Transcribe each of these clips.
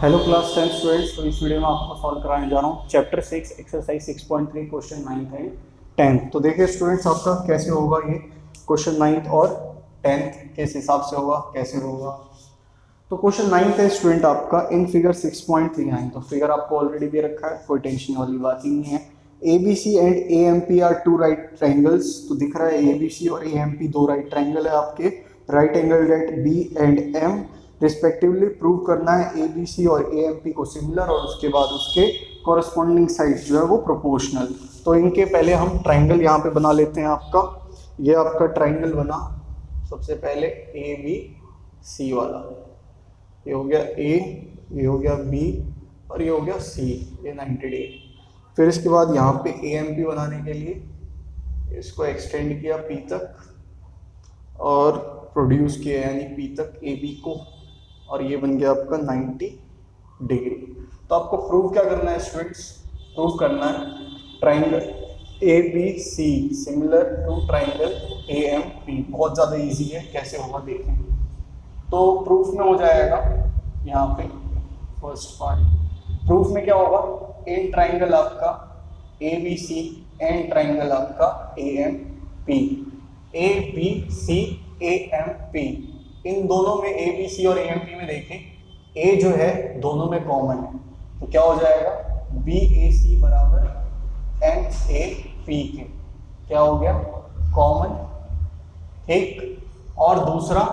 Hello class 10 students. तो इस video में आपको सॉल्व कराने जा रहा हूँ chapter 6 exercise 6.3 question 9th and 10th। तो देखिए स्टूडेंट्स, आपका कैसे होगा ये क्वेश्चन 9th और 10th किस हिसाब से होगा, कैसे होगा। तो क्वेश्चन 9th है स्टूडेंट आपका इन फिगर 6.39। तो फिगर आपको ऑलरेडी दे रखा है, कोई टेंशन वाली बात ही नहीं है। A B C and A M P are two right triangles. तो दिख रहा है ए बी सी और ए एम पी दो राइट ट्राइंगल है आपके। Right angle at B and M respectively prove करना है ए बी सी और ए एम पी को सिमिलर, और उसके बाद उसके कॉरस्पॉन्डिंग साइड्स जो है वो प्रोपोर्शनल। तो इनके पहले हम ट्राइंगल यहाँ पे बना लेते हैं। आपका ये आपका ट्राइंगल बना सबसे पहले ए बी सी वाला। ये हो गया ए, ये हो गया बी और ये हो गया सी, ये 90 डिग्री। फिर इसके बाद यहाँ पे ए एम पी बनाने के लिए इसको एक्सटेंड किया पी तक और प्रोड्यूस किया यानी पी तक ए बी को, और ये बन गया आपका 90 डिग्री। तो आपको प्रूव क्या करना है स्टूडेंट्स? प्रूव करना है triangle A B C similar to triangle A M P. बहुत ज़्यादा इजी है, कैसे होगा देखें। तो प्रूफ में हो जाएगा यहाँ पे फर्स्ट पार्ट। प्रूफ में क्या होगा? इन ट्राइंगल आपका A B C and triangle आपका A M P. A B C A M P, इन दोनों में ए बी सी और ए एम पी में देखें ए जो है दोनों में कॉमन है, तो क्या हो जाएगा? बी ए सी बराबर एम ए पी के। क्या हो गया? कॉमन। ठीक। और दूसरा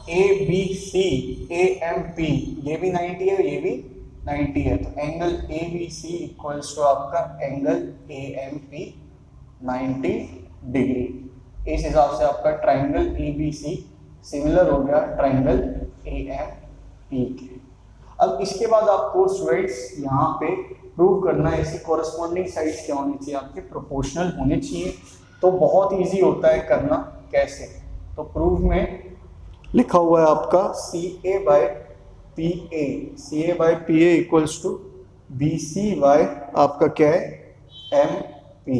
A B C A M P, ये भी 90 है, ये भी 90 है, तो angle A B C equals to आपका angle A M P 90 degree. इस हिसाब से आपका triangle A B C similar हो गया ट्राइंगल ए एम पी के। अब इसके बाद आपको स्टूडेंट्स यहाँ पे प्रूव करना है इसकी कॉरस्पॉन्डिंग साइड्स क्या होनी चाहिए, आपके प्रोपोर्शनल होने चाहिए। तो बहुत इजी होता है करना। कैसे? तो प्रूफ में लिखा हुआ है आपका C A by P A. C A by P A equals to B C by आपका क्या है? M P.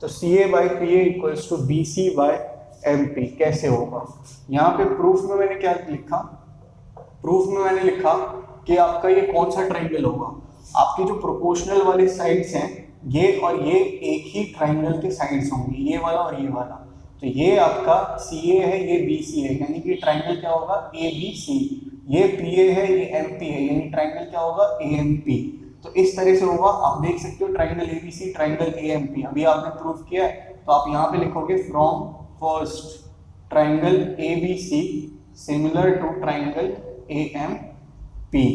तो C A by P A equals to B C by M P. कैसे होगा? यहाँ पे प्रूफ में मैंने क्या लिखा? प्रूफ में मैंने लिखा कि आपका ये कौन सा ट्राइंगल होगा। आपकी जो प्रोपोर्शनल वाली साइड्स हैं ये और ये एक ही ट्राइंगल के साइड्स होंगे, ये वाला और ये वाला। तो ये आपका सी ए है, ये बी सी है, यानी कि ट्राइंगल क्या होगा? A B C. ये पी ए है, ये एम पी है, यानी ट्राइंगल क्या होगा? A M P. तो इस तरह से होगा। आप देख सकते हो triangle A B C, triangle A M P. अभी आपने प्रूफ किया है, तो आप यहाँ पे लिखोगे from first triangle A B C similar to triangle A M P.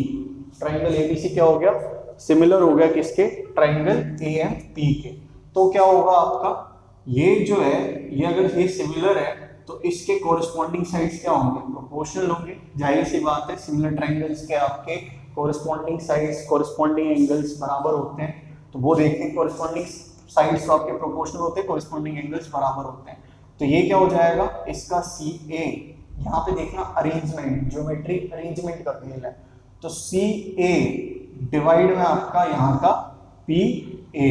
Triangle A B C क्या हो गया? सिमिलर हो गया किसके? ट्राइंगल ए एम पी के। तो क्या होगा आपका? ये जो है ये अगर ये सिमिलर है तो इसके कोरिस्पॉन्डिंग साइड्स क्या होंगे? प्रोपोर्शनल होंगे। जाहिर सी बात है, सिमिलर ट्राइंगल्स के आपके कोरिस्पॉन्डिंग साइड्स कोरिस्पॉन्डिंग एंगल्स बराबर होते हैं। तो वो देखें, कोरिस्पॉन्डिंग साइड्स तो आपके प्रोपोर्शनल होते हैं, कोरिस्पॉन्डिंग एंगल्स बराबर होते हैं। तो ये क्या हो जाएगा? इसका सी ए, यहाँ पे देखना अरेंजमेंट, ज्योमेट्री अरेंजमेंट का खेल है। तो सी ए डिवाइड में आपका यहाँ का पी ए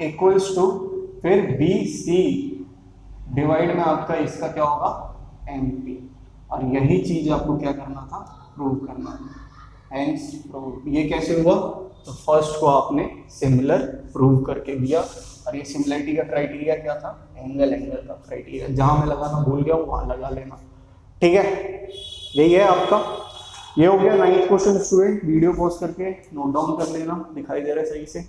इक्वल्स टू फिर बी सी डिवाइड में आपका इसका क्या होगा? M P. और यही चीज आपको क्या करना था? प्रूव करना है। Hence prove. ये कैसे हुआ? तो फर्स्ट को आपने सिमिलर प्रूव करके दिया। और ये सिमिलरिटी का क्राइटेरिया क्या था? एंगल का क्राइटेरिया। जहां मैं लगाना भूल गया हूँ वहां लगा लेना। ठीक है, यही है आपका। ये हो गया 9th question student. Video pause करके नोट डाउन कर लेना, दिखाई दे रहा है सही से।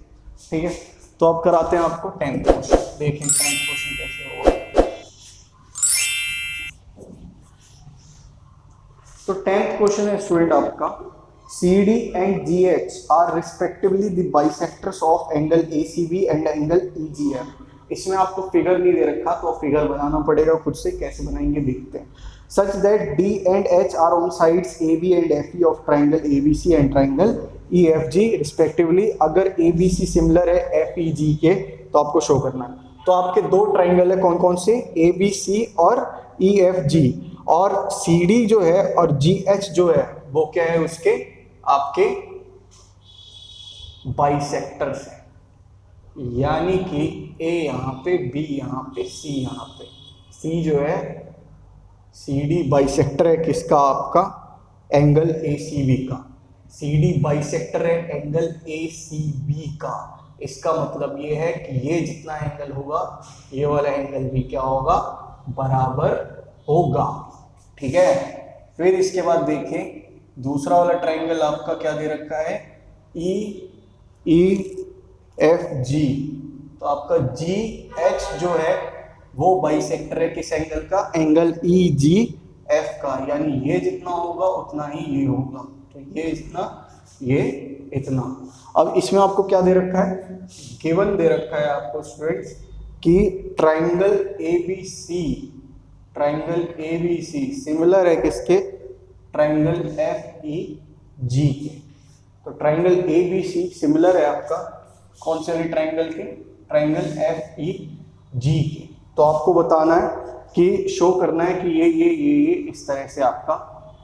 ठीक है, तो अब कराते हैं आपको 10th क्वेश्चन। देखें 10th क्वेश्चन कैसे होगा। तो 10th क्वेश्चन है स्टूडेंट आपका CD and GH are respectively the bisectors of angle ACB and angle EGF। इसमें आपको फिगर नहीं दे रखा, तो फिगर बनाना पड़ेगा खुद से। कैसे बनाएंगे देखते हैं। Such that D and H are on sides AB and FE of triangle ABC and triangle EFG respectively। अगर ABC सिमिलर है FEG के तो आपको शो करना है। तो आपके दो ट्राइंगल है, कौन कौन से? ABC और EFG। और CD जो है और GH जो है वो क्या है? उसके आपके बाइसेक्टर्स हैं, यानी कि A यहाँ पे, B यहाँ पे, C यहाँ पे। C जो है CD बाइसेक्टर है किसका? आपका एंगल ACB का। सी डी बाइसेक्टर है एंगल ए सी बी का। इसका मतलब ये है कि ये जितना एंगल होगा ये वाला एंगल भी क्या होगा, बराबर होगा। ठीक है, फिर इसके बाद देखें दूसरा वाला ट्राइंगल आपका क्या दे रखा है, ई ई एफ जी। तो आपका जी एच जो है वो बाइसेक्टर है किस एंगल का, एंगल ई जी एफ का, यानी ये जितना होगा उतना ही ये होगा। तो ये इतना, ये इतना। अब इसमें आपको क्या दे रखा है, गिवन दे रखा है आपको स्टूडेंट्स कि triangle ABC, triangle A B C similar है किसके, ट्राइंगल एफ ई जी के। तो ट्राइंगल एबीसी सिमिलर है आपका कौन से ट्राइंगल के, ट्राइंगल एफ ई जी के। तो आपको बताना है कि शो करना है कि ये इस तरह से आपका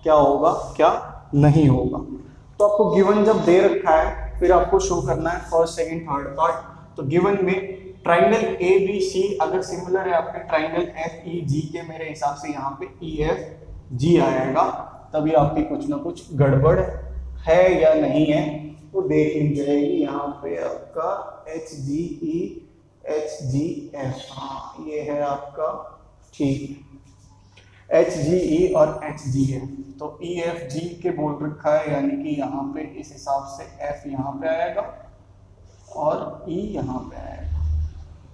क्या होगा, क्या नहीं होगा। तो आपको गिवन जब दे रखा है फिर आपको शो करना है फर्स्ट सेकंड थर्ड पार्ट। तो गिवन में ट्राइंगल ए बी सी अगर सिमिलर है आपके ट्राइंगल एफ ई जी के, मेरे हिसाब से यहाँ पे ई एफ जी आएगा, तभी आपकी कुछ ना कुछ गड़बड़ है या नहीं है वो देख ली जाएगी। यहाँ पे आपका H G E H G F, हाँ ये है आपका, ठीक, एच जी ई और एच जी एफ। तो ई एफ जी के बोल रखा है, यानी कि यहाँ पे इस हिसाब से एफ यहाँ पे आएगा और ई यहाँ पे आएगा,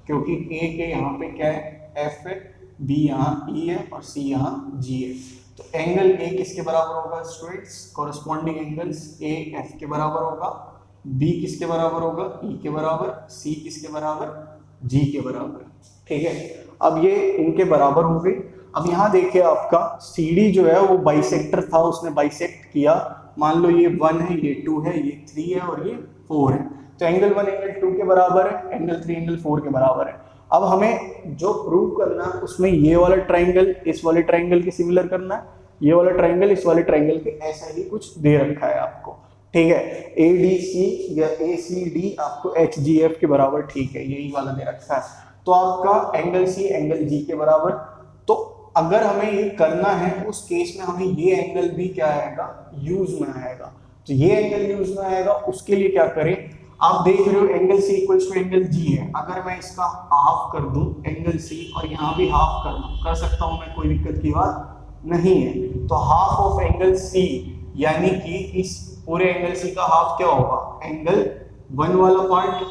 क्योंकि ए के यहाँ पे क्या है, एफ है, बी यहाँ ई है और सी यहाँ जी है। तो एंगल ए किसके बराबर होगा students, corresponding angles A F के बराबर होगा, बी किसके बराबर होगा, ई के बराबर, सी किसके बराबर, जी के बराबर। ठीक है, अब ये इनके बराबर हो गई। अब यहाँ देखिए आपका सी डी जो है वो बाइसेक्टर था, उसने बाइसेक्ट किया, मान लो ये 1 है, ये 2 है, ये 3 है और ये 4 है। तो एंगल 1 एंगल 2 के बराबर है, एंगल 3 एंगल 4 के बराबर है। अब हमें जो प्रूव करना है उसमें ये वाला ट्राइंगल इस वाले ट्राइंगल के सिमिलर करना है, ये वाला ट्राइंगल इस वाले ट्राइंगल के, ऐसा ही कुछ दे रखा है आपको। ठीक है, ए डी सी या ए सी डी आपको एच जी एफ के बराबर, ठीक है, यही वाला दे रखा है। तो आपका एंगल सी एंगल जी के बराबर। तो अगर हमें ये करना है उस केस में हमें ये एंगल भी क्या आएगा, यूज में आएगा। तो ये एंगल यूज में आएगा, उसके लिए क्या करें, आप देख रहे हो angle C equals to angle G है, अगर मैं इसका हाफ कर दूं एंगल सी और यहाँ भी हाफ कर सकता हूं मैं, कोई दिक्कत की बात नहीं है। तो हाफ ऑफ एंगल सी, यानी कि इस पूरे एंगल सी का हाफ क्या होगा, एंगल 1 वाला पार्ट,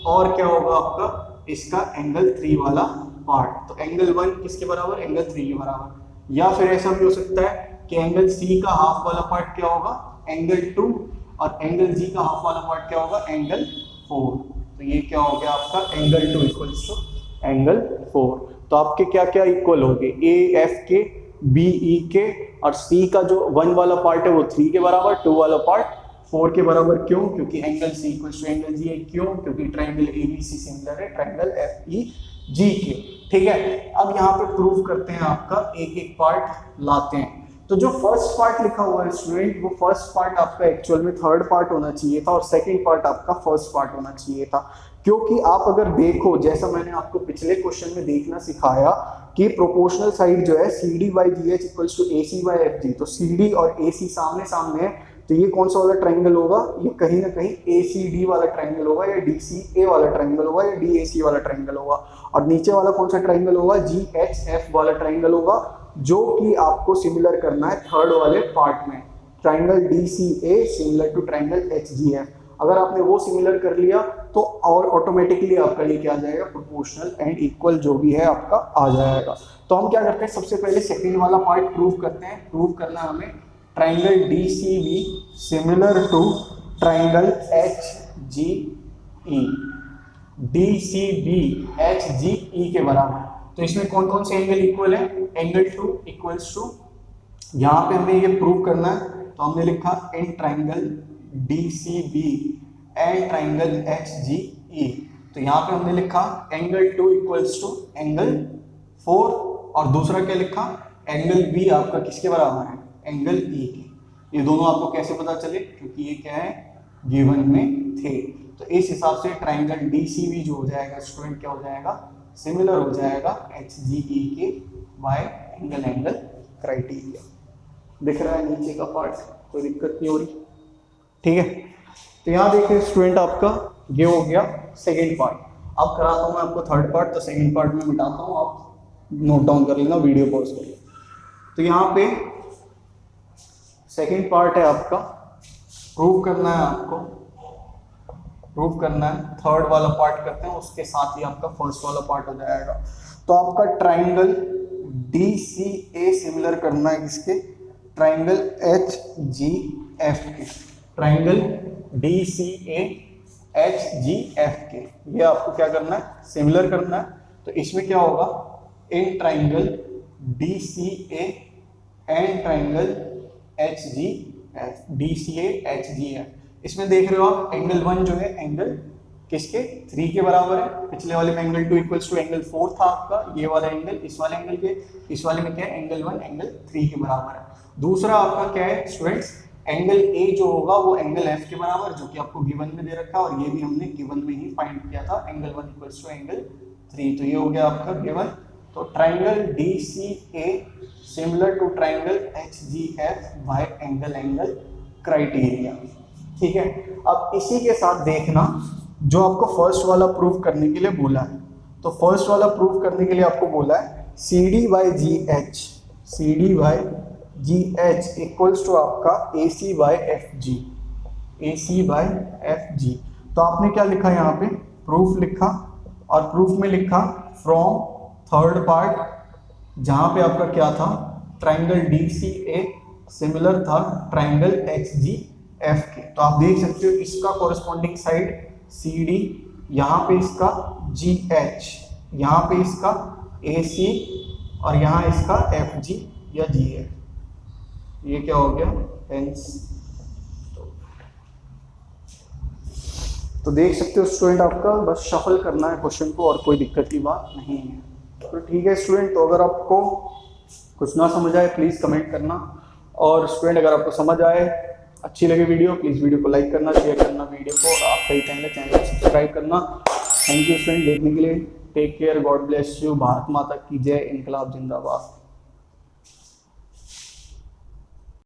और क्या होगा आपका इसका एंगल 3 वाला पार्ट। तो एंगल 1 किसके बराबर, एंगल 3 के बराबर। या फिर ऐसा भी हो सकता है कि एंगल सी का हाफ वाला पार्ट क्या होगा, एंगल 2, और एंगल जी का हाफ वाला पार्ट क्या होगा, एंगल 4। तो ये क्या हो गया आपका एंगल 2 इक्वल्स टू एंगल 4। तो आपके क्या क्या इक्वल हो गए, ए एफ के, बी ई के, और सी का जो 1 वाला पार्ट है वो 3 के बराबर, 2 वाला पार्ट 4 के बराबर। क्यों, क्योंकि angle C equals to angle G है। क्यों, क्योंकि ट्राइंगल एबीसी सिमिलर है ट्राइंगल एफ ई जी के। ठीक है, अब यहाँ पे प्रूव करते हैं, आपका एक एक पार्ट लाते हैं। तो जो फर्स्ट पार्ट लिखा हुआ है स्टूडेंट, वो फर्स्ट पार्ट आपका एक्चुअल में थर्ड पार्ट होना चाहिए था और सेकंड पार्ट आपका फर्स्ट पार्ट होना चाहिए था। क्योंकि आप अगर देखो, जैसा मैंने आपको पिछले क्वेश्चन में देखना सिखाया कि प्रोपोर्शनल साइड जो है C D by G H equals to A C by F G, तो सी डी और ए सी सामने सामने है, तो ये कौन सा वाला ट्राइंगल होगा, ये कहीं ना कहीं ए सी डी वाला ट्राइंगल होगा, या डी सी ए वाला ट्राइंगल होगा, या डी ए सी वाला ट्राइंगल होगा। और नीचे वाला कौन सा ट्राइंगल होगा, जी एच एफ वाला ट्राइंगल होगा, जो कि आपको सिमिलर करना है थर्ड वाले पार्ट में, triangle D C A similar to triangle H G F. अगर आपने वो सिमिलर कर लिया तो और ऑटोमेटिकली आपका ये क्या आ जाएगा, प्रोपोर्शनल एंड इक्वल जो भी है आपका आ जाएगा। तो हम क्या करते हैं, सबसे पहले सेकंड वाला पार्ट प्रूव करते हैं। प्रूव करना हमें triangle D C B similar to triangle H G E, D C B H G E के बराबर। तो इसमें कौन कौन से एंगल इक्वल है, एंगल 2 इक्वल्स टू, यहाँ पे हमें ये प्रूव करना है, तो हमने लिखा in triangle D C B and triangle H G E. तो यहाँ पे हमने लिखा एंगल 2 इक्वल्स टू एंगल 4, और दूसरा क्या लिखा, एंगल बी आपका किसके बराबर है, एंगल ई के। ये दोनों आपको कैसे पता चले, क्योंकि ये क्या है, गिवन में थे। तो इस हिसाब से ट्राइंगल डी सी बी जो हो जाएगा स्टूडेंट, क्या हो जाएगा, सिमिलर हो जाएगा एच जी ई के बाय एंगल एंगल क्राइटेरिया। दिख रहा है नीचे का पार्ट, कोई दिक्कत नहीं हो रही। ठीक है। तो यहाँ देखिए स्टूडेंट आपका ये हो गया सेकेंड पार्ट। अब कराता हूँ मैं आपको थर्ड पार्ट, तो सेकेंड पार्ट में मिटाता हूँ, आप नोट डाउन कर लेना, वीडियो पॉज कर लेना। तो यहाँ पे सेकेंड पार्ट है आपका, प्रूव करना है आपको, प्रूव करना है। थर्ड वाला पार्ट करते हैं, उसके साथ ही आपका फर्स्ट वाला पार्ट हो जाएगा। तो आपका ट्राइंगल DCA सिमिलर करना है किसके, ट्राइंगल HGF के, ट्राइंगल DCA HGF के, ये आपको क्या करना है, सिमिलर करना है। तो इसमें क्या होगा, in triangle DCA and triangle HGF, DCA HGF, इसमें देख रहे हो आप एंगल 1 जो है एंगल किसके 3 के बराबर है, पिछले वाले में एंगल 2 इक्वल्स टू एंगल 4 था आपका, ये वाला एंगल इस वाले एंगल के, इस वाले में क्या है एंगल 1 एंगल 3 के बराबर है। दूसरा आपका क्या है स्टूडेंट्स, एंगल A जो होगा वो एंगल F के बराबर, जो कि आपको गिवन में दे रखा है, और ये भी हमने गिवन में ही फाइंड किया था, एंगल 1 इक्वल्स टू एंगल 3, तो ये हो गया आपका गिवन। तो triangle DCA similar to triangle HGF by angle criteria, ठीक है। अब इसी के साथ देखना जो आपको फर्स्ट वाला प्रूव करने के लिए बोला है, तो फर्स्ट वाला प्रूव करने के लिए आपको बोला है CD by GH equals to आपका AC बाई FG। तो आपने क्या लिखा यहाँ पे, प्रूफ लिखा, और प्रूफ में लिखा फ्रॉम थर्ड पार्ट, जहां पे आपका क्या था, ट्राइंगल DCA सिमिलर था ट्राइंगल HGF के। तो आप देख सकते हो इसका कॉरेस्पॉन्डिंग साइड CD, यहाँ पे इसका GH, यहाँ पे इसका AC, और यहाँ इसका FG या GF, ये क्या हो गया हेंस। तो देख सकते हो स्टूडेंट आपका बस शफल करना है क्वेश्चन को, और कोई दिक्कत की बात नहीं है। तो ठीक है स्टूडेंट, तो अगर आपको कुछ ना समझ आए प्लीज़ कमेंट करना, और स्टूडेंट अगर आपको समझ आए, अच्छी लगे वीडियो, प्लीज़ वीडियो को लाइक करना, शेयर करना वीडियो को, और आपका ही चैनल को सब्सक्राइब करना। थैंक यू स्टूडेंट देखने के लिए, take care, God bless you, Bharat Mata की जय, इनकलाब जिंदाबाद।